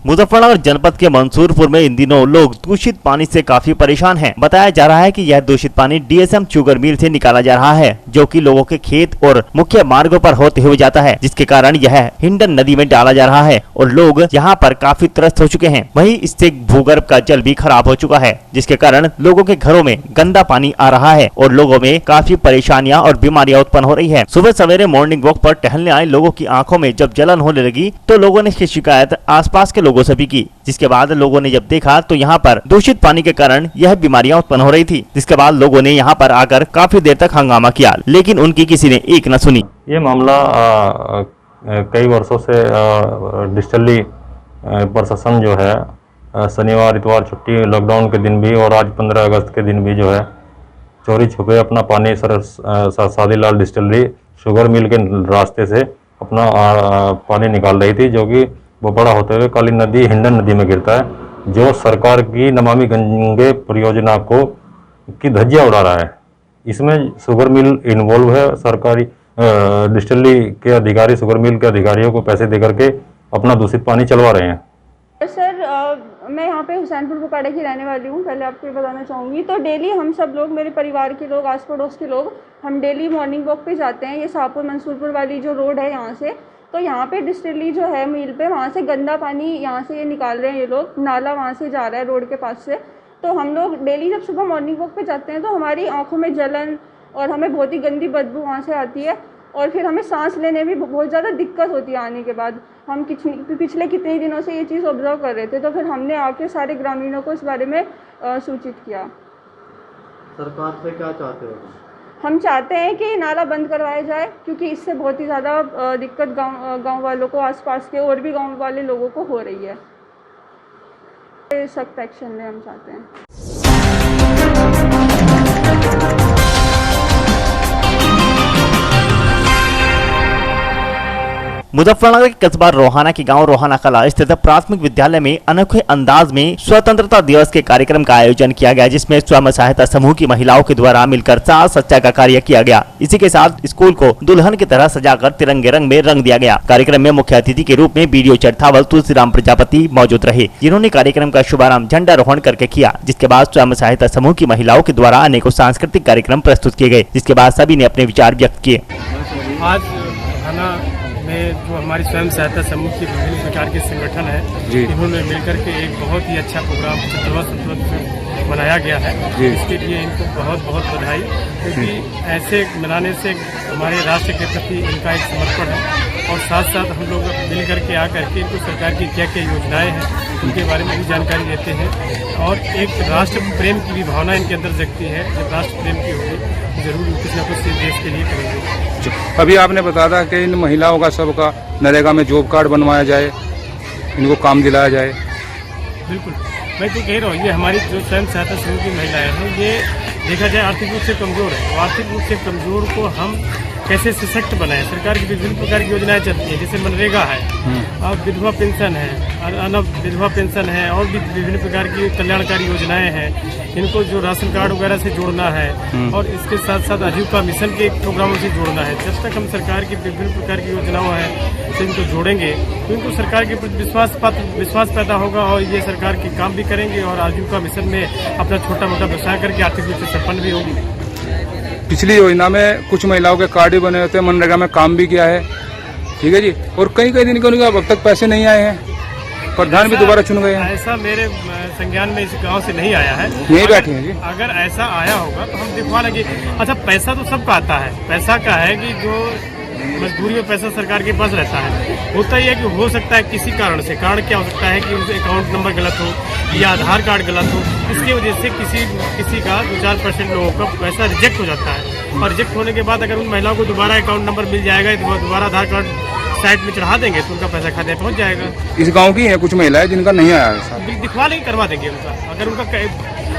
मुजफ्फरनगर जनपद के मंसूरपुर में इन दिनों लोग दूषित पानी से काफी परेशान हैं। बताया जा रहा है कि यह दूषित पानी डीएसएम शुगर मिल से निकाला जा रहा है, जो कि लोगों के खेत और मुख्य मार्गों पर होते हुए जाता है, जिसके कारण यह हिंडन नदी में डाला जा रहा है और लोग यहाँ पर काफी त्रस्त हो चुके हैं। वहीं इससे भूगर्भ का जल भी खराब हो चुका है, जिसके कारण लोगों के घरों में गंदा पानी आ रहा है और लोगों में काफी परेशानियां और बीमारियां उत्पन्न हो रही है। सुबह सवेरे मॉर्निंग वॉक पर टहलने आए लोगों की आंखों में जब जलन होने लगी तो लोगों ने इसकी शिकायत आसपास के लोगों से भी की, जिसके बाद लोगों ने जब देखा तो यहाँ पर दूषित पानी के कारण यह बीमारियां उत्पन्न हो रही थी, जिसके बाद लोगों ने यहाँ पर आकर काफी देर तक हंगामा किया, लेकिन उनकी किसी ने एक न सुनी। ये मामला कई वर्षों से डिस्टिलरी प्रशासन जो है शनिवार इतवार छुट्टी लॉकडाउन के दिन भी और आज 15 अगस्त के दिन भी जो है चोरी छुपे अपना पानी शादीलाल डिस्टिलरी शुगर मिल के रास्ते से अपना पानी निकाल रही थी, जो कि वो बड़ा होते हुए काली नदी हिंडन नदी में गिरता है, जो सरकार की नमामि गंगे परियोजना को की धज्जियां उड़ा रहा है। इसमें शुगर मिल इन्वॉल्व है। सरकारी डिस्टिलरी के अधिकारी शुगर मिल के अधिकारियों को पैसे देकर के अपना दूषित पानी चलवा रहे हैं। सर मैं यहाँ पे हुसैनपुर बुकाड़ा की रहने वाली हूँ। पहले आपको ये बताना चाहूँगी, तो डेली हम सब लोग, मेरे परिवार के लोग, आस पड़ोस के लोग, हम डेली मॉर्निंग वॉक पे जाते हैं। ये शाहपुर मंसूरपुर वाली जो रोड है यहाँ से, तो यहाँ पे डिस्टिलरी जो है मिल पे, वहाँ से गंदा पानी यहाँ से ये निकाल रहे हैं ये लोग, नाला वहाँ से जा रहा है रोड के पास से। तो हम लोग डेली जब सुबह मॉर्निंग वॉक पे जाते हैं तो हमारी आंखों में जलन और हमें बहुत ही गंदी बदबू वहाँ से आती है और फिर हमें सांस लेने में बहुत ज़्यादा दिक्कत होती है आने के बाद। हम पिछले कितने दिनों से ये चीज़ ऑब्जर्व कर रहे थे, तो फिर हमने आके सारे ग्रामीणों को इस बारे में सूचित किया। सरकार से क्या चाहते हो? हम चाहते हैं कि नाला बंद करवाया जाए, क्योंकि इससे बहुत ही ज़्यादा दिक्कत गांव वालों को, आसपास के और भी गांव वाले लोगों को हो रही है। सख्त एक्शन लें हम चाहते हैं। मुजफ्फरनगर के कस्बा रोहाना के गांव रोहाना कला स्थित प्राथमिक विद्यालय में अनोखे अंदाज में स्वतंत्रता दिवस के कार्यक्रम का आयोजन किया गया, जिसमें स्वयं सहायता समूह की महिलाओं के द्वारा मिलकर साज सज्जा का कार्य किया गया। इसी के साथ स्कूल को दुल्हन की तरह सजाकर तिरंगे रंग में रंग दिया गया। कार्यक्रम में मुख्य अतिथि के रूप में बीडीओ चरथावल तुलसीराम प्रजापति मौजूद रहे, जिन्होंने कार्यक्रम का शुभारंभ झंडारोहण करके किया, जिसके बाद स्वयं सहायता समूह की महिलाओं के द्वारा अनेकों सांस्कृतिक कार्यक्रम प्रस्तुत किए गए, जिसके बाद सभी ने अपने विचार व्यक्त किए। में जो हमारी स्वयं सहायता समूह के विभिन्न प्रकार के संगठन है, इन्होंने मिलकर के एक बहुत ही अच्छा प्रोग्राम 75वां मनाया गया है। इसके लिए इनको बहुत बहुत बधाई, क्योंकि ऐसे मनाने से हमारे राष्ट्र के प्रति इनका एक समर्पण है और साथ साथ हम लोग मिल करके आकर के इनको सरकार की क्या क्या योजनाएं हैं उनके बारे में भी जानकारी देते हैं और एक राष्ट्र प्रेम की भी भावना इनके अंदर जगती है। जब राष्ट्र प्रेम की होगी जरूर कुछ न कुछ देश के लिए करेंगे। अभी आपने बताया था कि इन महिलाओं का सबका नरेगा में जॉब कार्ड बनवाया जाए, इनको काम दिलाया जाए। बिल्कुल, मैं तो कह रहा हूँ, ये हमारी जो स्वयं सहायता समूह की महिलाएं हैं, ये देखा जाए आर्थिक रूप से कमज़ोर है। तो आर्थिक रूप से कमज़ोर को हम कैसे सशक्त बनाएं। सरकार की विभिन्न प्रकार की योजनाएं चलती हैं, जैसे मनरेगा है, अब विधवा पेंशन है, अनब विधवा पेंशन है और भी विभिन्न प्रकार की कल्याणकारी योजनाएं हैं। इनको जो राशन कार्ड वगैरह से जोड़ना है और इसके साथ साथ आजीविका मिशन के प्रोग्रामों से जोड़ना है। जब तक हम सरकार की विभिन्न प्रकार की योजनाओं हैं से इनको जोड़ेंगे तो इनको सरकार के प्रति विश्वास पैदा होगा और ये सरकार के काम भी करेंगे और आजीविका मिशन में अपना छोटा मोटा व्यवसाय करके आर्थिक रूप से संपन्न भी होगी। पिछली योजना में कुछ महिलाओं के कार्ड भी बने होते हैं, मनरेगा में काम भी किया है, ठीक है जी, और कई दिन के अब तक पैसे नहीं आए हैं, प्रधान भी दोबारा चुन गए हैं। ऐसा मेरे संज्ञान में इस गांव से नहीं आया है, यही बैठे हैं जी। अगर ऐसा आया होगा तो हम दिखवा लेंगे। अच्छा, पैसा तो सबका आता है, पैसा का है कि जो मजबूरी में पैसा सरकार के पास रहता है। होता ही है कि हो सकता है किसी कारण से, कारण क्या हो सकता है कि उनसे अकाउंट नंबर गलत हो या आधार कार्ड गलत हो, इसकी वजह से किसी का 2-4% लोगों का पैसा रिजेक्ट हो जाता है और रिजेक्ट होने के बाद अगर उन महिलाओं को दोबारा अकाउंट नंबर मिल जाएगा, दोबारा आधार कार्ड साइड में चढ़ा देंगे तो उनका पैसा खाते पहुँच जाएगा। इस गांव की है कुछ महिलाएं जिनका नहीं आया है साहब। बिल दिखवा लेंगे, करवा देंगे उनका। अगर उनका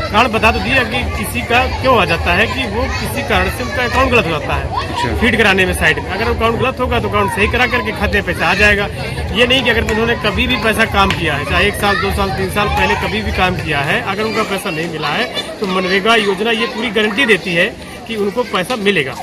कारण बता तो दिया कि किसी का क्यों आ जाता है कि वो किसी कारण से उनका अकाउंट गलत हो जाता है फीड कराने में साइड में। अगर अकाउंट गलत होगा तो अकाउंट सही करा करके खाते में पैसा आ जाएगा। ये नहीं कि अगर उन्होंने कभी भी पैसा काम किया है, चाहे 1 साल 2 साल 3 साल पहले कभी भी काम किया है, अगर उनका पैसा नहीं मिला है तो मनरेगा योजना ये पूरी गारंटी देती है कि उनको पैसा मिलेगा।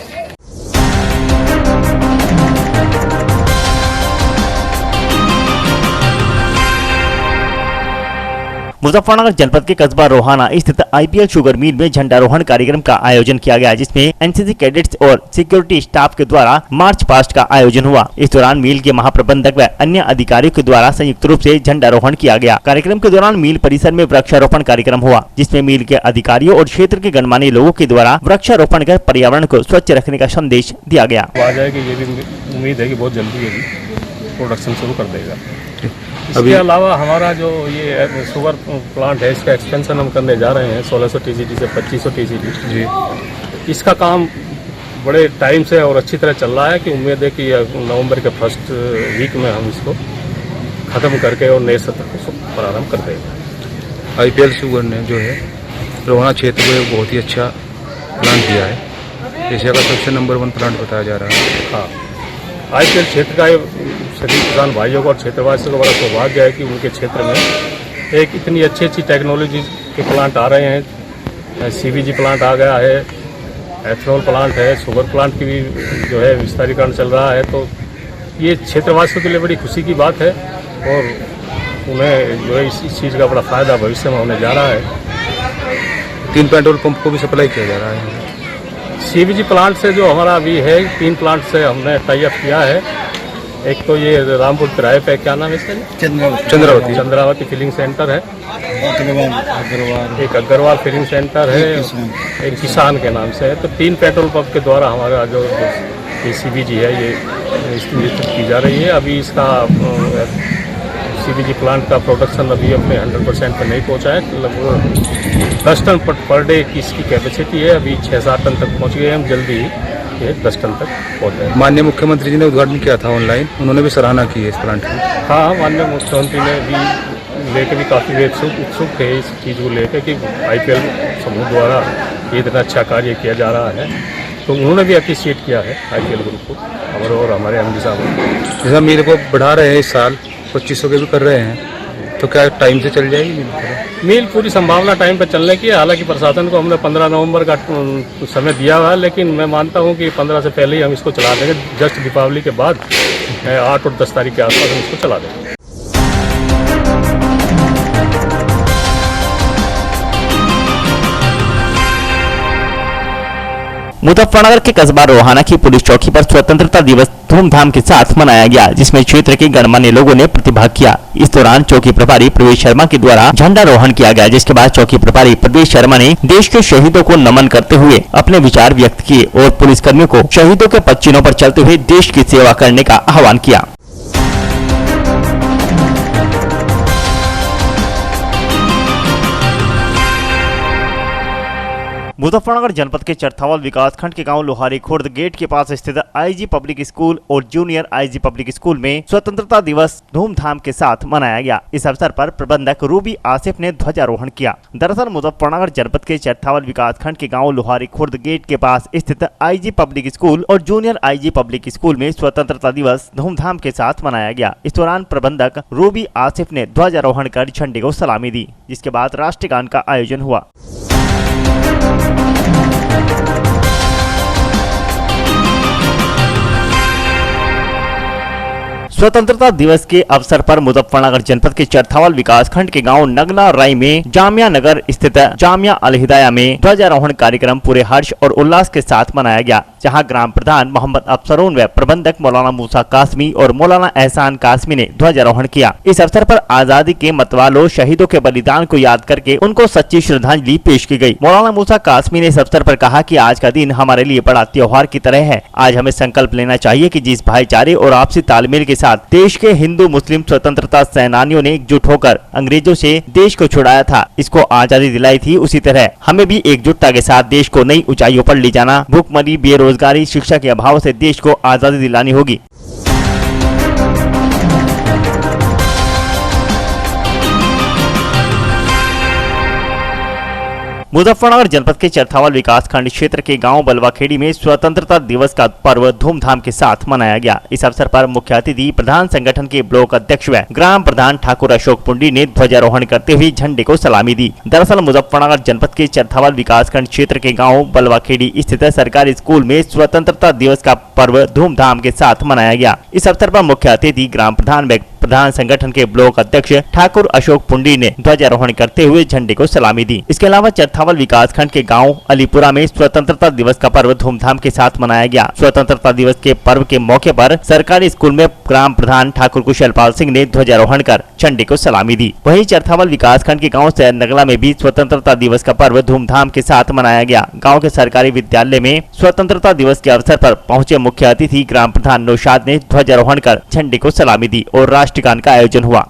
मुजफ्फरनगर जनपद के कस्बा रोहाना स्थित IPL शुगर मिल में झंडारोहण कार्यक्रम का आयोजन किया गया, जिसमें NCC कैडेट्स और सिक्योरिटी स्टाफ के द्वारा मार्च पास्ट का आयोजन हुआ। इस दौरान मिल के महाप्रबंधक व अन्य अधिकारियों के द्वारा संयुक्त रूप से झंडारोहण किया गया। कार्यक्रम के दौरान मिल परिसर में वृक्षारोपण कार्यक्रम हुआ, जिसमें मिल के अधिकारियों और क्षेत्र के गणमान्य लोगों के द्वारा वृक्षारोपण कर पर्यावरण को स्वच्छ रखने का संदेश दिया गया। ये भी उम्मीद है कि बहुत जल्दी प्रोडक्शन शुरू कर देगा। इसके अलावा हमारा जो ये शुगर प्लांट है, इसका एक्सपेंशन हम करने जा रहे हैं 1600 TCD से 2500 TCD जी। इसका काम बड़े टाइम से और अच्छी तरह चल रहा है कि उम्मीद है कि नवंबर के फर्स्ट वीक में हम इसको ख़त्म करके और नए सत्र को प्रारंभ कर देंगे। IPL शुगर ने जो है रोहाना क्षेत्र में बहुत ही अच्छा प्लांट दिया है। एशिया का सबसे नंबर 1 प्लांट बताया जा रहा है। हाँ, IPL क्षेत्र का सभी किसान भाइयों को और क्षेत्रवासियों को बड़ा सौभाग्य है कि उनके क्षेत्र में एक इतनी अच्छी टेक्नोलॉजी के प्लांट आ रहे हैं। CBG प्लांट आ गया है, एथेनॉल प्लांट है, शुगर प्लांट की भी जो है विस्तारीकरण चल रहा है। तो ये क्षेत्रवासियों के लिए बड़ी खुशी की बात है और उन्हें जो है इस चीज़ का बड़ा फ़ायदा भविष्य में होने जा रहा है। 3 पेट्रोल पंप को भी सप्लाई किया जा रहा है। CBG प्लांट से जो हमारा अभी है 3 प्लांट से हमने टाई अप किया है। एक तो ये रामपुर तिराहे पे क्या नाम है इसका, चंद्रावती फिलिंग सेंटर है, एक अग्रवाल फिलिंग सेंटर है, एक किसान के नाम से है। तो 3 पेट्रोल पंप के द्वारा हमारा जो CBG है ये इसकी विस्तृत की जा रही है। अभी इसका CBG प्लांट का प्रोडक्शन अभी अपने 100% पर नहीं पहुंचा है। लगभग 10 टन पर डे की इसकी कैपेसिटी है। अभी 6-7 टन तक पहुंच गए हम, जल्दी ही 10 टन तक पहुंच जाए। माननीय मुख्यमंत्री जी ने उद्घाटन किया था ऑनलाइन, उन्होंने भी सराहना की है इस प्लांट की। हाँ, माननीय मुख्यमंत्री ने भी लेके भी काफ़ी उत्सुक थे इस चीज़ को लेकर कि IPL समूह द्वारा ये इतना अच्छा कार्य किया जा रहा है। तो उन्होंने भी अप्रिशिएट किया है IPL ग्रुप को हमारे और हमारे MD साहब। जैसा मिल को बढ़ा रहे हैं इस साल 2500 के भी कर रहे हैं, तो क्या टाइम से चल जाएगी मिल? पूरी संभावना टाइम पर चलने की है। हालांकि प्रशासन को हमने 15 नवंबर का समय दिया हुआ है, लेकिन मैं मानता हूं कि 15 से पहले ही हम इसको चला देंगे। जस्ट दीपावली के बाद 8 और 10 तारीख के आसपास हम इसको चला देंगे। मुजफ्फरनगर के कस्बा रोहाना की पुलिस चौकी पर स्वतंत्रता दिवस धूमधाम के साथ मनाया गया, जिसमें क्षेत्र के गणमान्य लोगों ने प्रतिभाग किया। इस दौरान चौकी प्रभारी प्रवेश शर्मा के द्वारा झंडारोहण किया गया, जिसके बाद चौकी प्रभारी प्रवेश शर्मा ने देश के शहीदों को नमन करते हुए अपने विचार व्यक्त किए और पुलिसकर्मियों को शहीदों के पदचिन्हों पर चलते हुए देश की सेवा करने का आह्वान किया। मुजफ्फरनगर जनपद के चरथावल विकासखंड के गांव लोहारी खुर्द गेट के पास स्थित IG पब्लिक स्कूल और जूनियर IG पब्लिक स्कूल में स्वतंत्रता दिवस धूमधाम के साथ मनाया गया। इस अवसर पर प्रबंधक रूबी आसिफ ने ध्वजारोहण किया। दरअसल मुजफ्फरनगर जनपद के चरथावल विकासखंड के गाँव लोहारी खुर्द गेट के पास स्थित IG पब्लिक स्कूल और जूनियर IG पब्लिक स्कूल में स्वतंत्रता दिवस धूमधाम के साथ मनाया गया। इस दौरान प्रबंधक रूबी आसिफ ने ध्वजारोहण कर झंडे को सलामी दी, जिसके बाद राष्ट्रीय गान का आयोजन हुआ। स्वतंत्रता दिवस के अवसर पर मुजफ्फरनगर जनपद के चरथावल विकासखंड के गांव नगना राई में जामिया नगर स्थित जामिया अल हिदाया में ध्वजारोहण कार्यक्रम पूरे हर्ष और उल्लास के साथ मनाया गया, जहां ग्राम प्रधान मोहम्मद अफसरून व प्रबंधक मौलाना मूसा कासमी और मौलाना एहसान कासमी ने ध्वजारोहण किया। इस अवसर पर आजादी के मतवालों शहीदों के बलिदान को याद करके उनको सच्ची श्रद्धांजलि पेश की गई। मौलाना मूसा कासमी ने इस अवसर पर कहा कि आज का दिन हमारे लिए बड़ा त्योहार की तरह है। आज हमें संकल्प लेना चाहिए कि जिस भाईचारे और आपसी तालमेल के साथ देश के हिंदू मुस्लिम स्वतंत्रता सेनानियों ने एकजुट होकर अंग्रेजों से देश को छुड़ाया था, इसको आजादी दिलाई थी, उसी तरह हमें भी एकजुटता के साथ देश को नई ऊंचाइयों पर ले जाना, भूखमरी, बेरोजगारी, शिक्षा के अभाव से देश को आजादी दिलानी होगी। मुजफ्फरनगर जनपद के चरथावल विकासखंड क्षेत्र के गांव बलवाखेड़ी में स्वतंत्रता दिवस का पर्व धूमधाम के साथ मनाया गया। इस अवसर पर मुख्य अतिथि प्रधान संगठन के ब्लॉक अध्यक्ष व ग्राम प्रधान ठाकुर अशोक पुंडी ने ध्वजारोहण करते हुए झंडे को सलामी दी। दरअसल मुजफ्फरनगर जनपद के चरथावल विकासखंड क्षेत्र के गाँव बलवाखेड़ी स्थित सरकारी स्कूल में स्वतंत्रता दिवस का पर्व धूमधाम के साथ मनाया गया। इस अवसर पर मुख्य अतिथि ग्राम प्रधान संगठन के ब्लॉक अध्यक्ष ठाकुर अशोक पुंडी ने ध्वजारोहण करते हुए झंडे को सलामी दी। इसके अलावा चरथावल विकासखंड के गांव अलीपुरा में स्वतंत्रता दिवस का पर्व धूमधाम के साथ मनाया गया। स्वतंत्रता दिवस के पर्व के मौके पर सरकारी स्कूल में ग्राम प्रधान ठाकुर कुशलपाल सिंह ने ध्वजारोहण कर झंडे को सलामी दी। वहीं चरथावल विकासखंड के गाँव शहर नगला में भी स्वतंत्रता दिवस का पर्व धूमधाम के साथ मनाया गया। गाँव के सरकारी विद्यालय में स्वतंत्रता दिवस के अवसर पर पहुंचे मुख्य अतिथि ग्राम प्रधान नौशाद ने ध्वजारोहण कर झंडे को सलामी दी और राष्ट्रगान का आयोजन हुआ।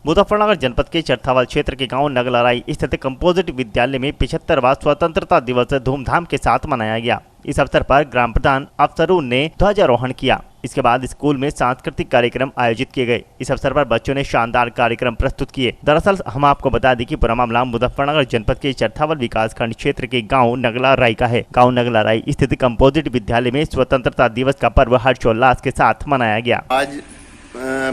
मुजफ्फरनगर जनपद के चरथावल क्षेत्र के गांव नगलाराई स्थित कंपोजिट विद्यालय में 75वां स्वतंत्रता दिवस धूमधाम के साथ मनाया गया। इस अवसर पर ग्राम प्रधान अफसरून ने ध्वजारोहण किया। इसके बाद स्कूल में सांस्कृतिक कार्यक्रम आयोजित किए गए। इस अवसर पर बच्चों ने शानदार कार्यक्रम प्रस्तुत किए। दरअसल हम आपको बता दें कि पूरा मामला मुजफ्फरनगर जनपद के चरथावल विकासखंड क्षेत्र के गांव नगलाराई का है। गांव नगलाराई स्थित कंपोजिट विद्यालय में स्वतंत्रता दिवस का पर्व हर्षोल्लास के साथ मनाया गया। आज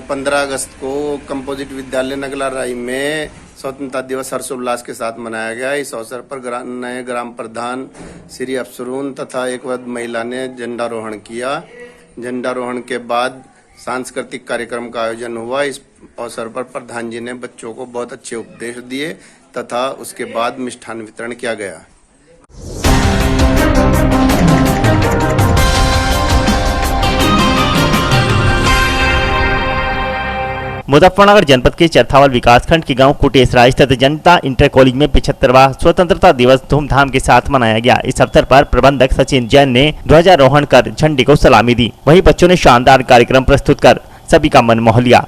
15 अगस्त को कंपोजिट विद्यालय नगलाराई में स्वतंत्रता दिवस हर्षोल्लास के साथ मनाया गया। इस अवसर पर नए ग्राम प्रधान श्री अफसरून तथा एक वृद्ध महिला ने झंडारोहण किया। झंडारोहण के बाद सांस्कृतिक कार्यक्रम का आयोजन हुआ। इस अवसर पर प्रधान जी ने बच्चों को बहुत अच्छे उपदेश दिए तथा उसके बाद मिष्ठान वितरण किया गया। मुजफ्फरनगर जनपद के चरथावल विकासखंड के गांव कुटेसरा स्थित जनता इंटर कॉलेज में 75वां स्वतंत्रता दिवस धूमधाम के साथ मनाया गया। इस अवसर पर प्रबंधक सचिन जैन ने ध्वजारोहण कर झंडे को सलामी दी। वहीं बच्चों ने शानदार कार्यक्रम प्रस्तुत कर सभी का मन मोह लिया।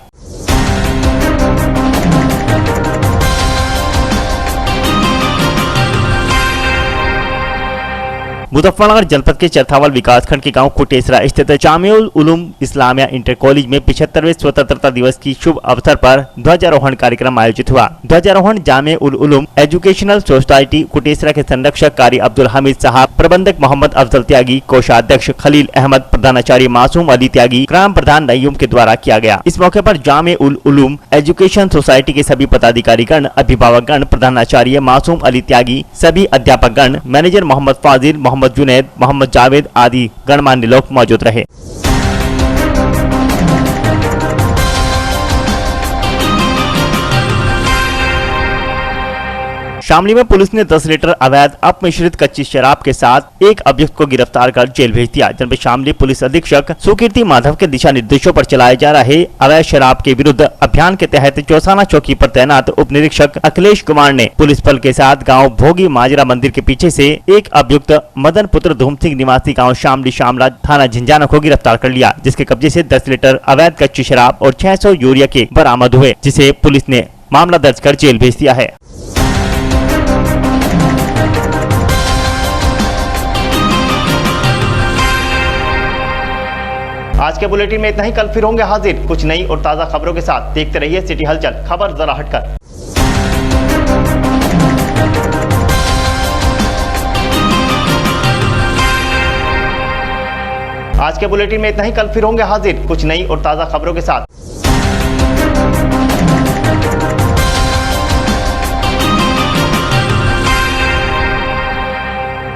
मुजफ्फरनगर जनपद के चरथावल विकासखंड के गांव कुटेसरा स्थित जामिउल उलूम इस्लामिया इंटर कॉलेज में 75वें स्वतंत्रता दिवस की शुभ अवसर पर ध्वजारोहण कार्यक्रम आयोजित हुआ। ध्वजारोहण जामिउल उलूम एजुकेशनल सोसाइटी कुटेसरा के संरक्षक कारी अब्दुल हमीद साहब, प्रबंधक मोहम्मद अफजल त्यागी, कोषाध्यक्ष खलील अहमद, प्रधानाचार्य मासूम अली त्यागी, ग्राम प्रधान नईम के द्वारा किया गया। इस मौके पर जामिउल उलूम एजुकेशन सोसाइटी के सभी पदाधिकारीगण, अभिभावकगण, प्रधानाचार्य मासूम अली त्यागी, सभी अध्यापकगण, मैनेजर मोहम्मद फाजिल, मोहम्मद जुनैद, मोहम्मद जावेद आदि गणमान्य लोग मौजूद रहे। शामली में पुलिस ने 10 लीटर अवैध अपमिश्रित कच्ची शराब के साथ एक अभियुक्त को गिरफ्तार कर जेल भेज दिया। जनपद शामली पुलिस अधीक्षक सुकीर्ति माधव के दिशा निर्देशों पर चलाए जा रहे अवैध शराब के विरुद्ध अभियान के तहत चौसाना चौकी पर तैनात उप निरीक्षक अखिलेश कुमार ने पुलिस बल के साथ गाँव भोगी माजरा मंदिर के पीछे से एक अभियुक्त मदन पुत्र धूम सिंह निवासी गाँव शामली शामला थाना झिंझाना को गिरफ्तार कर लिया, जिसके कब्जे से 10 लीटर अवैध कच्ची शराब और 600 यूरिया के बरामद हुए, जिसे पुलिस ने मामला दर्ज कर जेल भेज दिया है। आज के बुलेटिन में इतना ही। कल फिर होंगे हाजिर कुछ नई और ताजा खबरों के साथ। देखते रहिए सिटी हलचल, खबर जरा हटकर। आज के बुलेटिन में इतना ही। कल फिर होंगे हाजिर कुछ नई और ताजा खबरों के साथ।